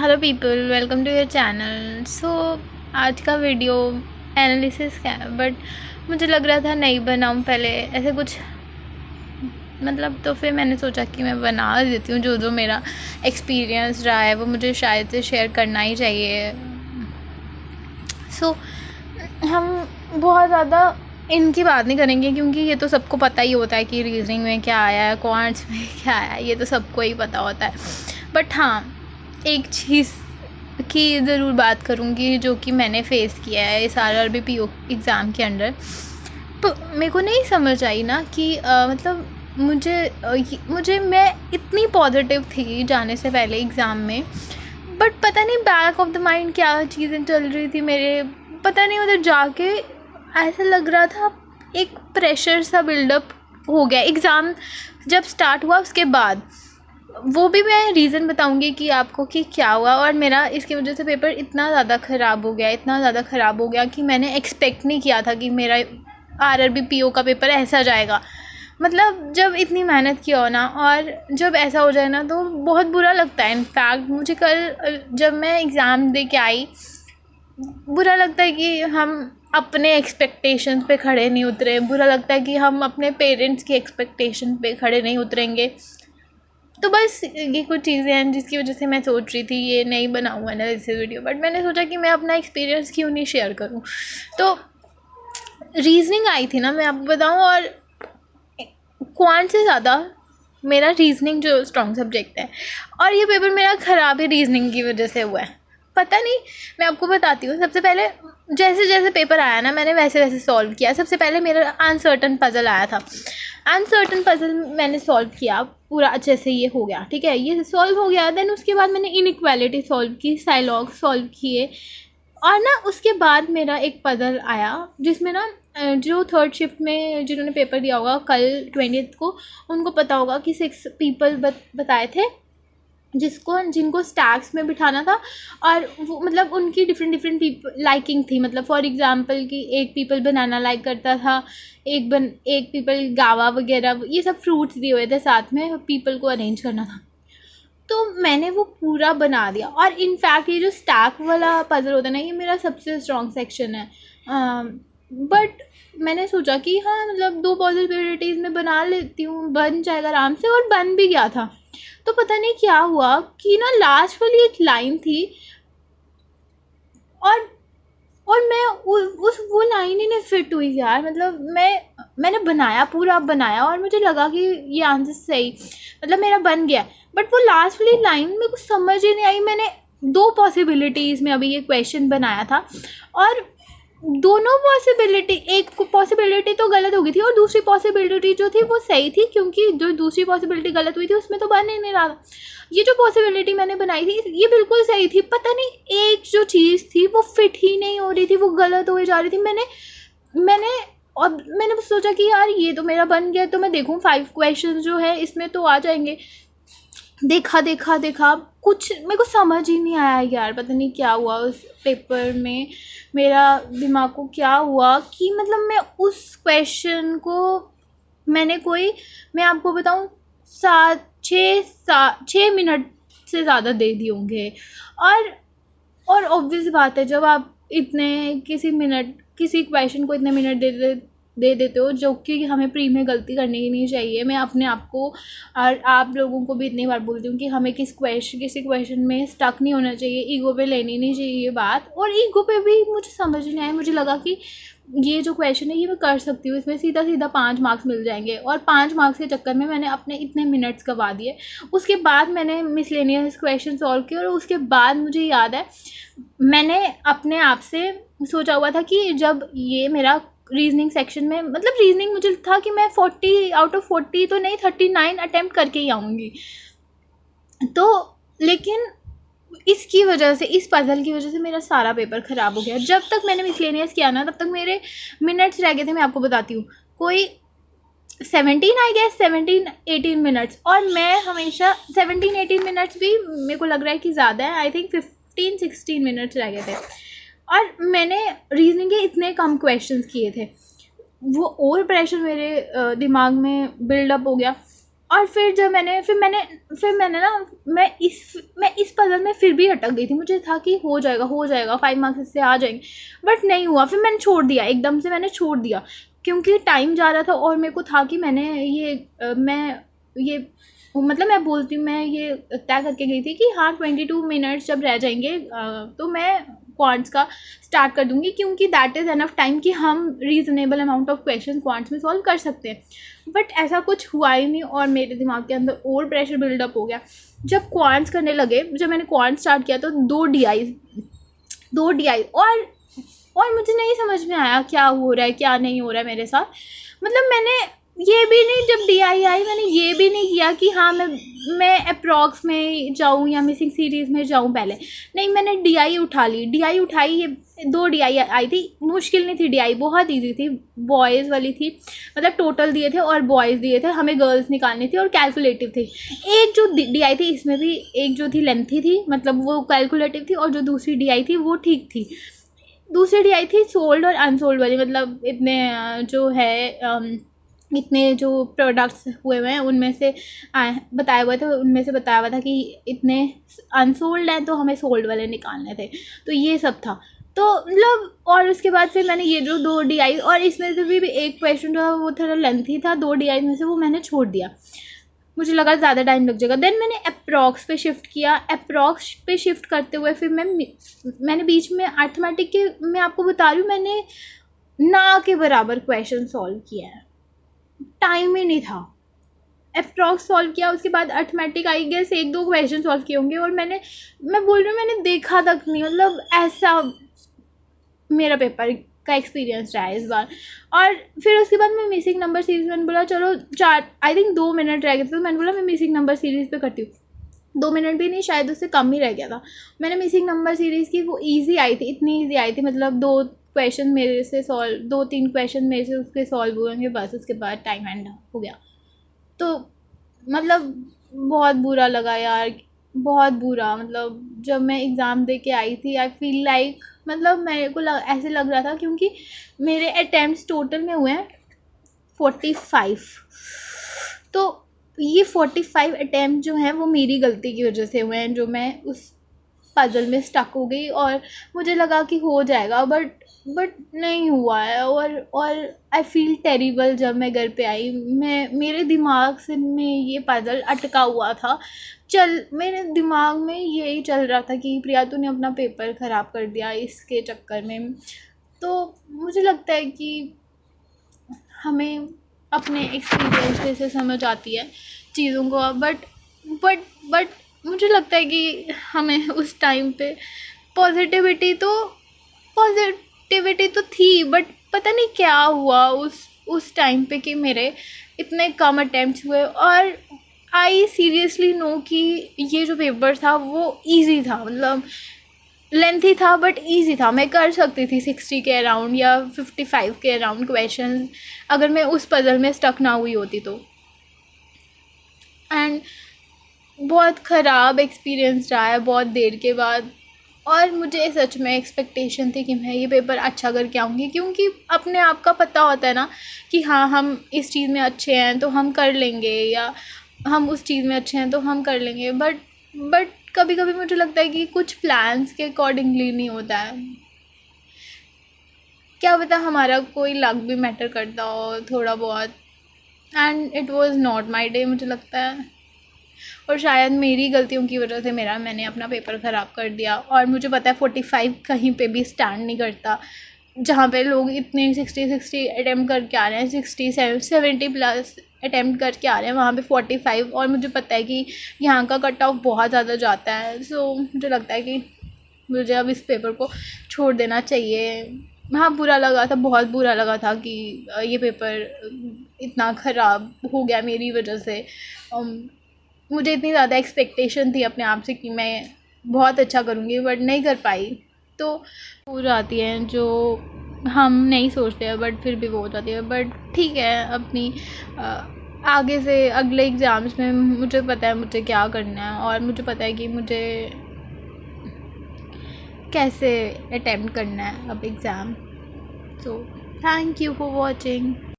Hello people, welcome to your channel. आज का video analysis का है, बट मुझे लग रहा था नहीं बनाऊं पहले ऐसे कुछ, मतलब तो फिर मैंने सोचा कि मैं बना देती हूँ। जो मेरा एक्सपीरियंस रहा है वो मुझे शायद से शेयर करना ही चाहिए। हम बहुत ज़्यादा इनकी बात नहीं करेंगे क्योंकि ये तो सबको पता ही होता है कि रीजनिंग में क्या आया है, क्वांट्स में क्या आया है, ये तो सबको ही पता होता है। बट हाँ, एक चीज़ की ज़रूर बात करूँगी जो कि मैंने फ़ेस किया है इस RRB PO एग्ज़ाम के अंदर। तो मेरे को नहीं समझ आई ना कि मतलब मैं इतनी पॉजिटिव थी जाने से पहले एग्ज़ाम में, बट पता नहीं बैक ऑफ द माइंड क्या चीज़ें चल रही थी मेरे, पता नहीं उधर जाके ऐसा लग रहा था एक प्रेशर सा बिल्डअप हो गया। एग्ज़ाम जब स्टार्ट हुआ उसके बाद, वो भी मैं रीज़न बताऊंगी कि आपको कि क्या हुआ। और मेरा इसकी वजह से पेपर इतना ज़्यादा ख़राब हो गया कि मैंने एक्सपेक्ट नहीं किया था कि मेरा RRB PO का पेपर ऐसा जाएगा। मतलब जब इतनी मेहनत की हो ना और जब ऐसा हो जाए ना तो बहुत बुरा लगता है। इनफैक्ट मुझे कल जब मैं एग्ज़ाम दे के आई, बुरा लगता है कि हम अपने एक्सपेक्टेशंस पे खड़े नहीं उतरे। बुरा लगता है कि हम अपने पेरेंट्स की एक्सपेक्टेशन पे खड़े नहीं उतरेंगे। तो बस ये कुछ चीज़ें हैं जिसकी वजह से मैं सोच रही थी ये नहीं बनाऊँगा ना इस वीडियो, बट मैंने सोचा कि मैं अपना एक्सपीरियंस क्यों नहीं शेयर करूँ। तो रीजनिंग आई थी ना, मैं आपको बताऊँ, और क्वांट से ज़्यादा मेरा रीजनिंग जो स्ट्रॉन्ग सब्जेक्ट है, और ये पेपर मेरा ख़राब ही रीजनिंग की वजह से हुआ है। पता नहीं, मैं आपको बताती हूँ। सबसे पहले जैसे जैसे पेपर आया ना मैंने वैसे वैसे सॉल्व किया। सबसे पहले मेरा अनसर्टन पज़ल आया था, अनसर्टन पज़ल मैंने सॉल्व किया पूरा अच्छे से, ये हो गया, ठीक है, ये सॉल्व हो गया। देन उसके बाद मैंने इनइक्वालिटी सॉल्व की, साइलॉग सॉल्व किए, और ना उसके बाद मेरा एक पज़ल आया जिसमें ना जो थर्ड शिफ्ट में जिन्होंने पेपर दिया होगा कल 20th को, उनको पता होगा कि 6 पीपल बताए थे जिनको स्टैक्स में बिठाना था। और वो मतलब उनकी डिफरेंट डिफरेंट पीपल लाइकिंग थी। मतलब फॉर एग्जांपल कि एक पीपल बनाना लाइक करता था, एक पीपल गावा वगैरह, ये सब फ्रूट्स दिए हुए थे साथ में, पीपल को अरेंज करना था। तो मैंने वो पूरा बना दिया। और इनफैक्ट ये जो स्टैक वाला पज़ल होता है ना, ये मेरा सबसे स्ट्रॉन्ग सेक्शन है। बट मैंने सोचा कि हाँ, मतलब 2 पॉसिबिलिटीज़ में बना लेती हूँ, बन जाएगा आराम से, और बन भी गया था। तो पता नहीं क्या हुआ कि ना लास्ट वाली एक लाइन थी, और मैं उस वो लाइन ही नहीं फिट हुई यार। मतलब मैंने बनाया, पूरा बनाया, और मुझे लगा कि ये आंसर सही, मतलब मेरा बन गया। बट वो लास्ट वाली लाइन मेरे को समझ ही नहीं आई। मैंने 2 पॉसिबिलिटीज़ में अभी ये क्वेश्चन बनाया था, और दोनों पॉसिबिलिटी, एक पॉसिबिलिटी तो गलत हो गई थी और दूसरी पॉसिबिलिटी जो थी वो सही थी, क्योंकि जो दूसरी पॉसिबिलिटी गलत हुई थी उसमें तो बन ही नहीं रहा था। ये जो पॉसिबिलिटी मैंने बनाई थी ये बिल्कुल सही थी। पता नहीं एक जो चीज़ थी वो फिट ही नहीं हो रही थी, वो गलत हो जा रही थी। मैंने बस सोचा कि यार ये तो मेरा बन गया, तो मैं देखूँ 5 क्वेश्चन जो है इसमें तो आ जाएंगे। देखा कुछ मेरे को समझ ही नहीं आया यार। पता नहीं क्या हुआ उस पेपर में, मेरा दिमाग को क्या हुआ कि मतलब मैं उस क्वेश्चन को मैं आपको बताऊं 6 मिनट से ज़्यादा दे दिए होंगे। और ऑब्वियस बात है, जब आप किसी क्वेश्चन को इतने मिनट दे देते हो, जो कि हमें प्री में गलती करनी ही नहीं चाहिए। मैं अपने आप को और आप लोगों को भी इतनी बार बोलती हूँ कि हमें किसी क्वेश्चन में स्टक नहीं होना चाहिए, ईगो पे लेनी नहीं चाहिए ये बात। और ईगो पे भी मुझे समझ नहीं आया। मुझे लगा कि ये जो क्वेश्चन है ये मैं कर सकती हूँ, इसमें सीधा 5 मार्क्स मिल जाएंगे, और 5 मार्क्स के चक्कर में मैंने अपने इतने मिनट्स गवा दिए। उसके बाद मैंने मिसलेनियस क्वेश्चन सॉल्व किए, और उसके बाद मुझे याद है मैंने अपने आप से सोचा हुआ था कि जब ये मेरा रीजनिंग सेक्शन में, मतलब रीजनिंग मुझे था कि मैं 40 आउट ऑफ 40 तो नहीं, 39 अटेम्प्ट करके ही आऊँगी। तो लेकिन इसकी वजह से, इस पज़ल की वजह से मेरा सारा पेपर ख़राब हो गया। जब तक मैंने मिसलेनियस किया ना तब तक मेरे मिनट्स रह गए थे, मैं आपको बताती हूँ, कोई 17-18 मिनट्स। और मैं हमेशा 17-18 मिनट्स भी मेरे को लग रहा है कि ज़्यादा है। आई थिंक 15-16 मिनट्स रह गए थे, और मैंने रीजनिंग के इतने कम क्वेश्चंस किए थे। वो और प्रेशर मेरे दिमाग में बिल्डअप हो गया। और फिर मैंने ना मैं इस पज़ल में फिर भी अटक गई थी। मुझे था कि हो जाएगा 5 मार्क्स इससे आ जाएंगे, बट नहीं हुआ। फिर मैंने छोड़ दिया, एकदम से मैंने छोड़ दिया, क्योंकि टाइम जा रहा था और मेरे को था कि मैं ये मतलब मैं ये तय करके गई थी कि हाँ 22 मिनट्स जब रह जाएंगे तो मैं क्वांट्स का स्टार्ट कर दूंगी, क्योंकि दैट इज़ एनफ टाइम कि हम reasonable amount of question quants में सॉल्व कर सकते हैं। बट ऐसा कुछ हुआ ही नहीं और मेरे दिमाग के अंदर और प्रेशर बिल्डअप हो गया। जब क्वांट्स करने लगे, जब मैंने क्वांट्स स्टार्ट किया तो 2 DI और मुझे नहीं समझ में आया क्या हो रहा है क्या नहीं हो रहा है मेरे साथ। मतलब मैंने ये भी नहीं, जब DI आई मैंने ये भी नहीं किया कि हाँ मैं अप्रॉक्स में जाऊँ या मिसिंग सीरीज़ में जाऊँ पहले। नहीं, मैंने DI उठा ली, DI उठाई। ये 2 DI आई थी, मुश्किल नहीं थी DI, बहुत ईजी थी, बॉयज़ वाली थी। मतलब टोटल दिए थे और बॉयज़ दिए थे, हमें गर्ल्स निकालनी थी और कैलकुलेटिव थी। एक जो DI थी इसमें भी एक जो थी लेंथी थी, मतलब वो कैलकुलेटिव थी, और जो दूसरी DI थी वो ठीक थी। दूसरी DI थी सोल्ड और अनसोल्ड वाली, मतलब इतने जो प्रोडक्ट्स हुए हुए हैं उनमें से बताया हुआ था कि इतने अनसोल्ड हैं तो हमें सोल्ड वाले निकालने थे, तो ये सब था। तो मतलब और उसके बाद फिर मैंने ये जो 2 DI, और इसमें से भी एक क्वेश्चन था वो थोड़ा लेंथी था, 2 DI में से वो मैंने छोड़ दिया, मुझे लगा ज़्यादा टाइम लग जाएगा। देन मैंने अप्रॉक्स पे शिफ्ट किया। अप्रॉक्स पे शिफ्ट करते हुए फिर मैंने बीच में अर्थमेटिक के, मैं आपको बता रही हूँ, मैंने ना के बराबर क्वेश्चन सॉल्व किया है, टाइम ही नहीं था। अप्रॉक्स सॉल्व किया, उसके बाद arithmetic I guess 1-2 question solve किए होंगे, और मैं बोल रही हूँ मैंने देखा तक नहीं, मतलब ऐसा मेरा पेपर का एक्सपीरियंस रहा है इस बार। और फिर उसके बाद मैं मिसिंग नंबर सीरीज़, मैंने बोला चलो 2 मिनट रह गए थे, तो मैंने बोला मैं मिसिंग नंबर सीरीज़ पे करती हूँ। 2 मिनट भी नहीं, शायद उससे कम ही रह गया था। मैंने मिसिंग नंबर सीरीज़ की, वो ईजी आई थी, इतनी ईजी आई थी, मतलब 2-3 क्वेश्चन मेरे से उसके सॉल्व हुए होंगे, बस उसके बाद टाइम एंड हो गया। तो मतलब बहुत बुरा लगा यार, बहुत बुरा। मतलब जब मैं एग्ज़ाम दे के आई थी, आई फील लाइक, मतलब मेरे को ऐसे लग रहा था, क्योंकि मेरे अटैम्प्ट्स टोटल में हुए हैं 45। तो ये 45 अटैम्प्ट जो हैं वो मेरी गलती की वजह से हुए हैं, जो मैं उस पज़ल में स्टक हो गई और मुझे लगा कि हो जाएगा, बट नहीं हुआ है। और आई फील टेरिबल। जब मैं घर पे आई, मेरे दिमाग से में ये पज़ल अटका हुआ था, मेरे दिमाग में यही चल रहा था कि प्रिया तूने अपना पेपर ख़राब कर दिया इसके चक्कर में। तो मुझे लगता है कि हमें अपने एक्सपीरियंस से समझ आती है चीज़ों को, बट मुझे लगता है कि हमें उस टाइम पे पॉजिटिविटी तो थी, बट पता नहीं क्या हुआ उस टाइम पे कि मेरे इतने कम अटेम्प्ट्स हुए। और आई सीरियसली नो कि ये जो पेपर था वो इजी था, मतलब लेंथी था बट इजी था, मैं कर सकती थी 60 के अराउंड या 55 के अराउंड क्वेश्चन, अगर मैं उस पज़ल में स्टक ना हुई होती तो। एंड बहुत ख़राब एक्सपीरियंस रहा है बहुत देर के बाद। और मुझे सच में एक्सपेक्टेशन थी कि मैं ये पेपर अच्छा करके आऊँगी, क्योंकि अपने आप का पता होता है ना कि हाँ हम इस चीज़ में अच्छे हैं तो हम कर लेंगे, या हम उस चीज़ में अच्छे हैं तो हम कर लेंगे। बट कभी कभी मुझे लगता है कि कुछ प्लान्स के अकॉर्डिंगली नहीं होता है, क्या पता हमारा कोई लक भी मैटर करता हो थोड़ा बहुत। And it was not my day मुझे लगता है, और शायद मेरी गलतियों की वजह से मैंने अपना पेपर ख़राब कर दिया। और मुझे पता है 45 कहीं पे भी स्टैंड नहीं करता, जहाँ पे लोग इतने 60 अटैम्प्ट करके आ रहे हैं, 70+ अटैम्प्ट करके आ रहे हैं, वहाँ पे 45। और मुझे पता है कि यहाँ का कट ऑफ बहुत ज़्यादा जाता है। सो मुझे लगता है कि मुझे अब इस पेपर को छोड़ देना चाहिए। हाँ, बुरा लगा था, बहुत बुरा लगा था कि ये पेपर इतना ख़राब हो गया मेरी वजह से। मुझे इतनी ज़्यादा एक्सपेक्टेशन थी अपने आप से कि मैं बहुत अच्छा करूँगी, बट नहीं कर पाई। तो हो जाती हैं जो हम नहीं सोचते हैं, बट फिर भी वो हो जाती है। बट ठीक है, अपनी आगे से अगले एग्ज़ाम्स में मुझे पता है मुझे क्या करना है, और मुझे पता है कि मुझे कैसे अटेम्प्ट करना है अब exam. So thank you for watching.